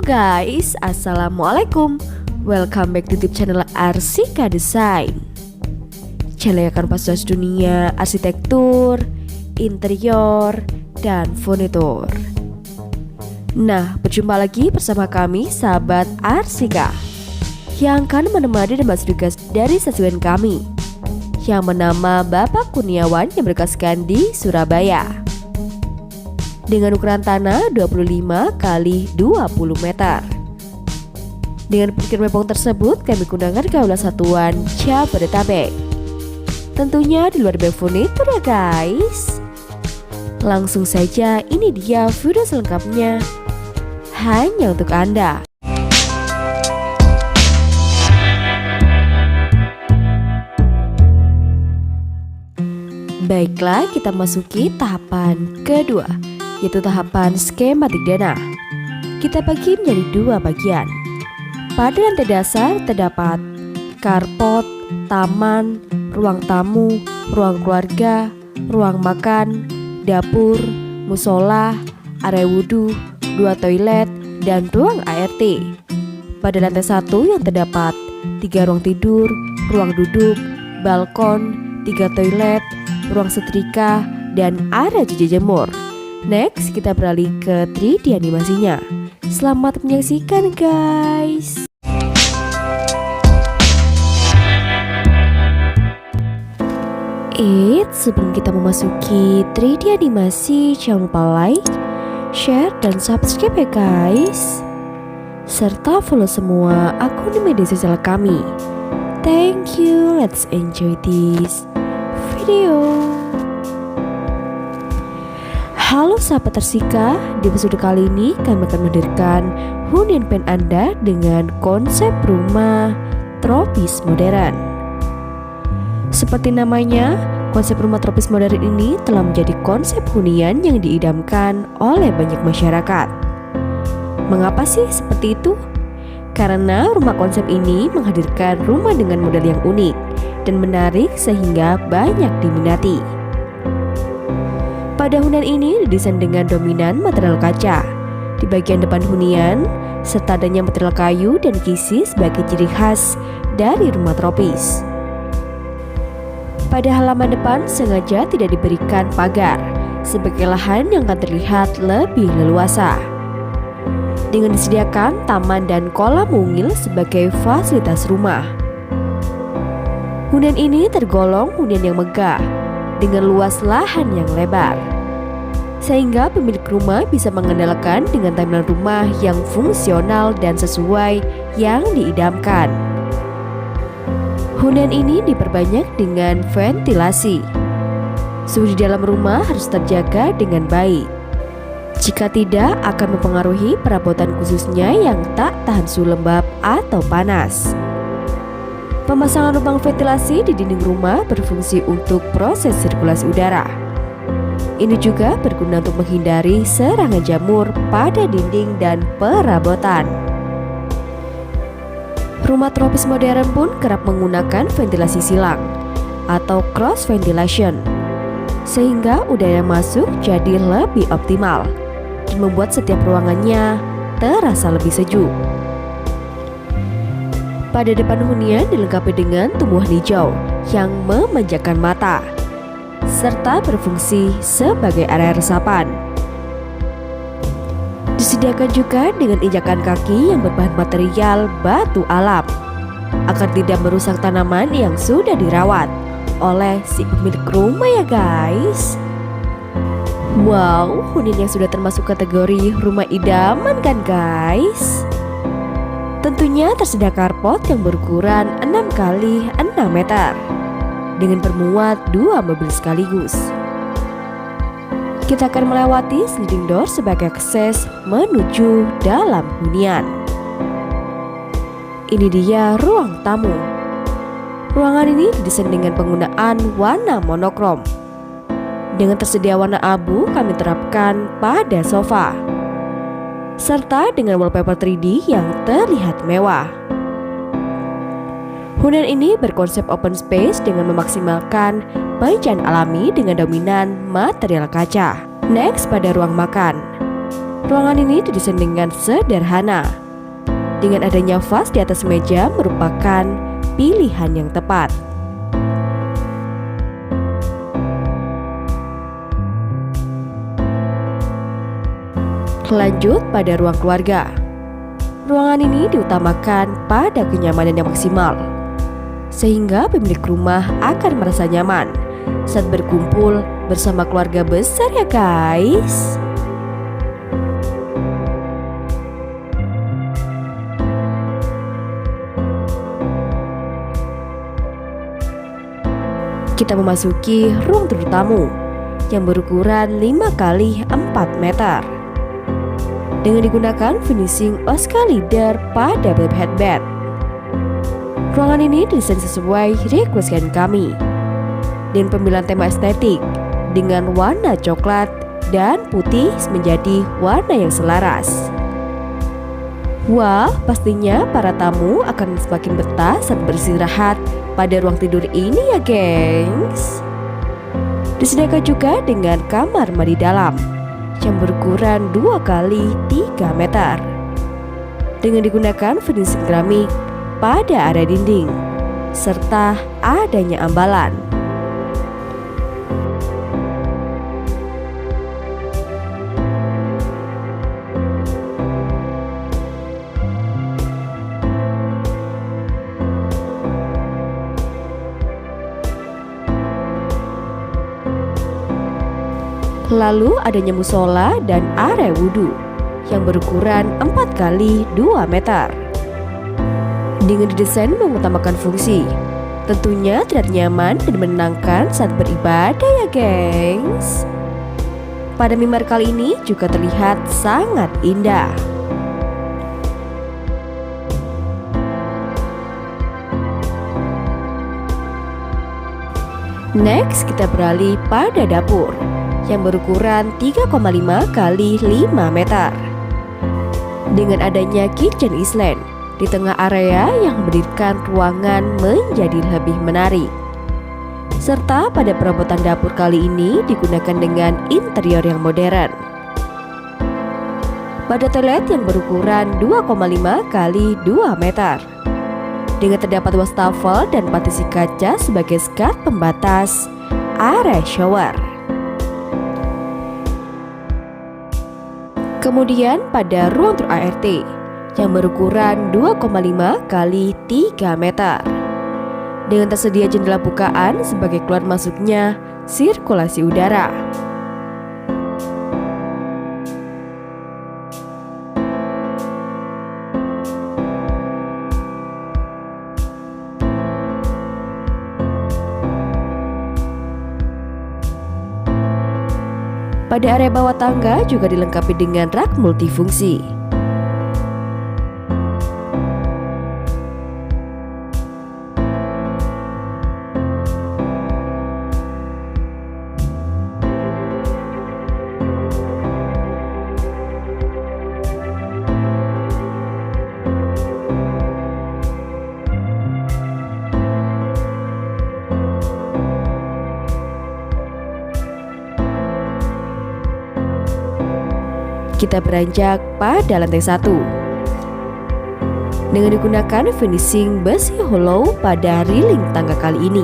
guys, Assalamualaikum. Welcome back to YouTube channel Arsika Design. Channel yang akan bahas dunia arsitektur, interior, dan furnitur. Nah, berjumpa lagi bersama kami sahabat Arsika yang akan menemani dan bahas tugas dari sesuaian kami yang bernama Bapak Kurniawan yang berkaskan di Surabaya dengan ukuran tanah 25 kali 20 meter. Dengan pengerjaan mebong tersebut kami gunakan kaulah satuan Jabodetabek. Tentunya di luar bag furnitur ya guys. Langsung saja, ini dia video selengkapnya hanya untuk Anda. Baiklah, kita masuki tahapan kedua, yaitu tahapan skematik dana. Kita bagi menjadi dua bagian. Pada lantai dasar terdapat carport, taman, ruang tamu, ruang keluarga, ruang makan, dapur, musola, area wudhu, dua toilet, dan ruang ART. Pada lantai satu yang terdapat 3 ruang tidur, ruang duduk, balkon, 3 toilet, ruang setrika, dan area cuci jemur. Next, kita beralih ke 3D animasinya. Selamat menyaksikan guys. Sebelum kita memasuki 3D animasi, jangan lupa like, share, dan subscribe ya guys. Serta follow semua akun di media sosial kami. Thank you, let's enjoy this video. Halo sahabat Arsika, di episode kali ini kami akan menghadirkan hunian impian Anda dengan konsep rumah tropis modern. Seperti namanya, konsep rumah tropis modern ini telah menjadi konsep hunian yang diidamkan oleh banyak masyarakat. Mengapa sih seperti itu? Karena rumah konsep ini menghadirkan rumah dengan model yang unik dan menarik sehingga banyak diminati. Pada hunian ini didesain dengan dominan material kaca di bagian depan hunian, serta adanya material kayu dan kisi sebagai ciri khas dari rumah tropis. Pada halaman depan sengaja tidak diberikan pagar sebagai lahan yang akan terlihat lebih leluasa. Dengan disediakan taman dan kolam mungil sebagai fasilitas rumah. Hunian ini tergolong hunian yang megah dengan luas lahan yang lebar, sehingga pemilik rumah bisa mengandalkan dengan tampilan rumah yang fungsional dan sesuai yang diidamkan. Hunian ini diperbanyak dengan ventilasi. Suhu di dalam rumah harus terjaga dengan baik. Jika tidak, akan mempengaruhi perabotan khususnya yang tak tahan suhu lembab atau panas. Pemasangan lubang ventilasi di dinding rumah berfungsi untuk proses sirkulasi udara. Ini juga berguna untuk menghindari serangan jamur pada dinding dan perabotan. Rumah tropis modern pun kerap menggunakan ventilasi silang atau cross ventilation, sehingga udara yang masuk jadi lebih optimal dan membuat setiap ruangannya terasa lebih sejuk. Pada depan hunian dilengkapi dengan tumbuhan hijau yang memanjakan mata, serta berfungsi sebagai area resapan. Disediakan juga dengan injakan kaki yang berbahan material batu alam agar tidak merusak tanaman yang sudah dirawat oleh si pemilik rumah ya guys. Wow, hunian yang sudah termasuk kategori rumah idaman kan guys. Tentunya tersedia carport yang berukuran 6 kali 6 meter dengan bermuat 2 mobil sekaligus. Kita akan melewati sliding door sebagai akses menuju dalam hunian. Ini dia ruang tamu. Ruangan ini didesain dengan penggunaan warna monokrom. Dengan tersedia warna abu, kami terapkan pada sofa, serta dengan wallpaper 3D yang terlihat mewah. Hunian ini berkonsep open space dengan memaksimalkan panjang alami dengan dominan material kaca. Next, pada ruang makan. Ruangan ini didesain dengan sederhana. Dengan adanya vas di atas meja merupakan pilihan yang tepat. Lanjut pada ruang keluarga. Ruangan ini diutamakan pada kenyamanan yang maksimal, sehingga pemilik rumah akan merasa nyaman saat berkumpul bersama keluarga besar ya guys. Kita memasuki ruang tidur tamu yang berukuran 5 x 4 meter. Dengan digunakan finishing Oscar Leader pada headbed. Ruangan ini didesain sesuai request klien kami dengan pemilihan tema estetik dengan warna coklat dan putih menjadi warna yang selaras. Wah, pastinya para tamu akan semakin betah saat beristirahat pada ruang tidur ini ya gengs. Disediakan juga dengan kamar mandi dalam yang berukuran 2 x 3 meter dengan digunakan finishing keramik pada area dinding serta adanya ambalan. Lalu adanya musola dan area wudhu yang berukuran 4 x 2 meter. Dengan didesain mengutamakan fungsi, tentunya terlihat nyaman dan menenangkan saat beribadah ya gengs. Pada mimbar kali ini juga terlihat sangat indah. Next kita beralih pada dapur yang berukuran 3,5 x 5 meter. Dengan adanya kitchen island di tengah area yang memberikan ruangan menjadi lebih menarik. Serta pada perabotan dapur kali ini digunakan dengan interior yang modern. Pada toilet yang berukuran 2,5 x 2 meter. Dengan terdapat wastafel dan partisi kaca sebagai skat pembatas area shower. Kemudian pada ruang tidur ART yang berukuran 2,5 x 3 meter. Dengan tersedia jendela bukaan sebagai keluar masuknya sirkulasi udara. Pada area bawah tangga juga dilengkapi dengan rak multifungsi. Kita beranjak pada lantai 1 dengan digunakan finishing besi hollow pada railing tangga kali ini.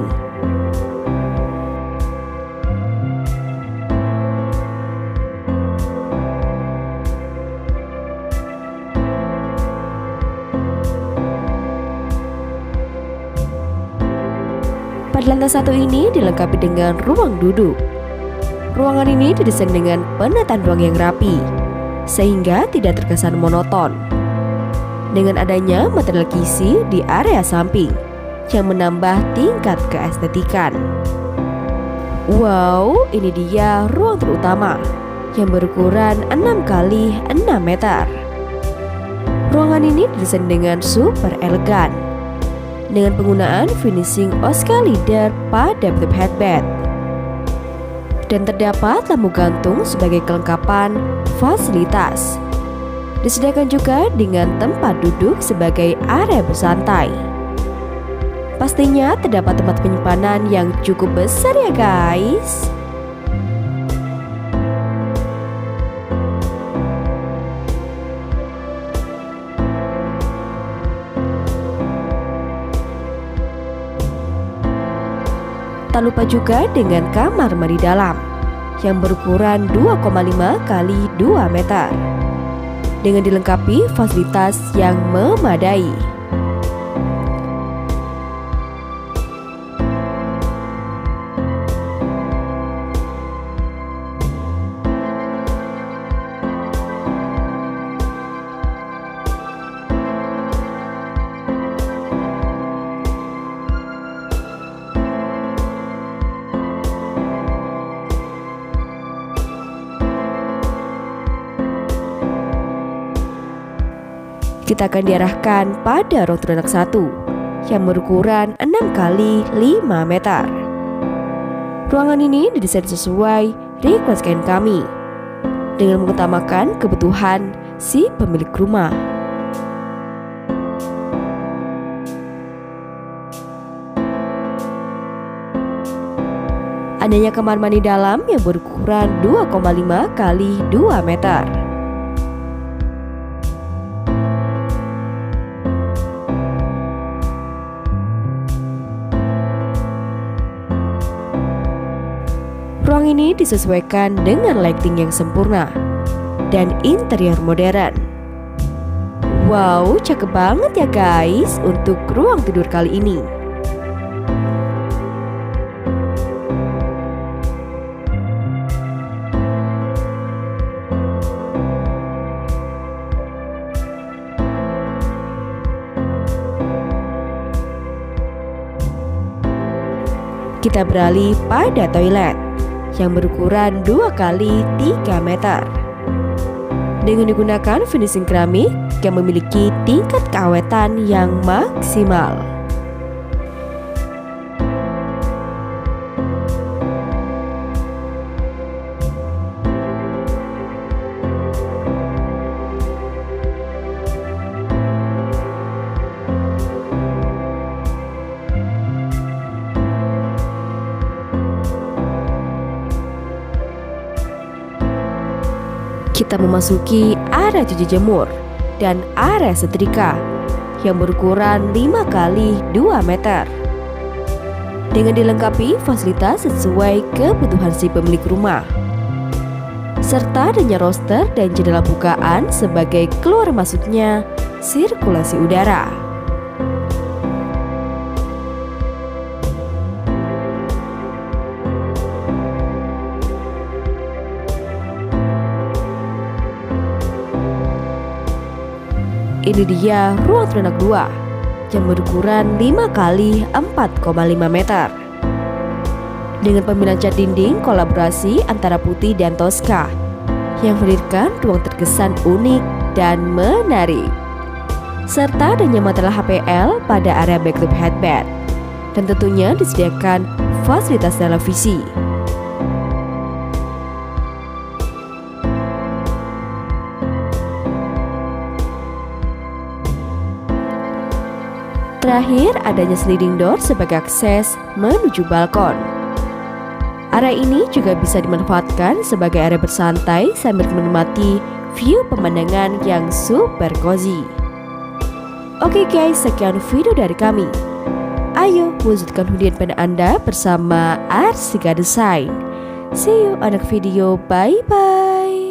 Pada lantai 1 ini dilengkapi dengan ruang duduk. Ruangan ini didesain dengan penataan ruang yang rapi, sehingga tidak terkesan monoton. Dengan adanya material kisi di area samping yang menambah tingkat keestetikan. Wow, ini dia ruang terutama yang berukuran 6 x 6 meter. Ruangan ini didesain dengan super elegan dengan penggunaan finishing Oscar Leader pada headbed. Dan terdapat lampu gantung sebagai kelengkapan fasilitas. Disediakan juga dengan tempat duduk sebagai area bersantai. Pastinya terdapat tempat penyimpanan yang cukup besar ya guys. Tak lupa juga dengan kamar mandi dalam yang berukuran 2,5 kali 2 meter dengan dilengkapi fasilitas yang memadai. Kita akan diarahkan pada ruang tidur anak 1 yang berukuran 6 kali 5 meter. Ruangan ini didesain sesuai request klien kami dengan mengutamakan kebutuhan si pemilik rumah. Adanya kamar mandi dalam yang berukuran 2,5 kali 2 meter. Ruang ini disesuaikan dengan lighting yang sempurna dan interior modern. Wow, cakep banget ya guys untuk ruang tidur kali ini. Kita beralih pada toilet yang berukuran 2 kali 3 meter dengan digunakan finishing keramik yang memiliki tingkat keawetan yang maksimal. Kita memasuki area cuci jemur dan area setrika yang berukuran 5 kali 2 meter dengan dilengkapi fasilitas sesuai kebutuhan si pemilik rumah serta adanya roster dan jendela bukaan sebagai keluar masuknya sirkulasi udara. Ini dia ruang tidur anak 2 yang berukuran 5 kali 4,5 meter dengan pemilihan cat dinding kolaborasi antara putih dan Tosca yang menghadirkan ruang terkesan unik dan menarik serta adanya material HPL pada area backtop headbed dan tentunya disediakan fasilitas televisi. Terakhir, adanya sliding door sebagai akses menuju balkon. Area ini juga bisa dimanfaatkan sebagai area bersantai sambil menikmati view pemandangan yang super cozy. Oke guys, sekian video dari kami. Ayo wujudkan hunian pada Anda bersama Arsika Design. See you on next video, bye bye.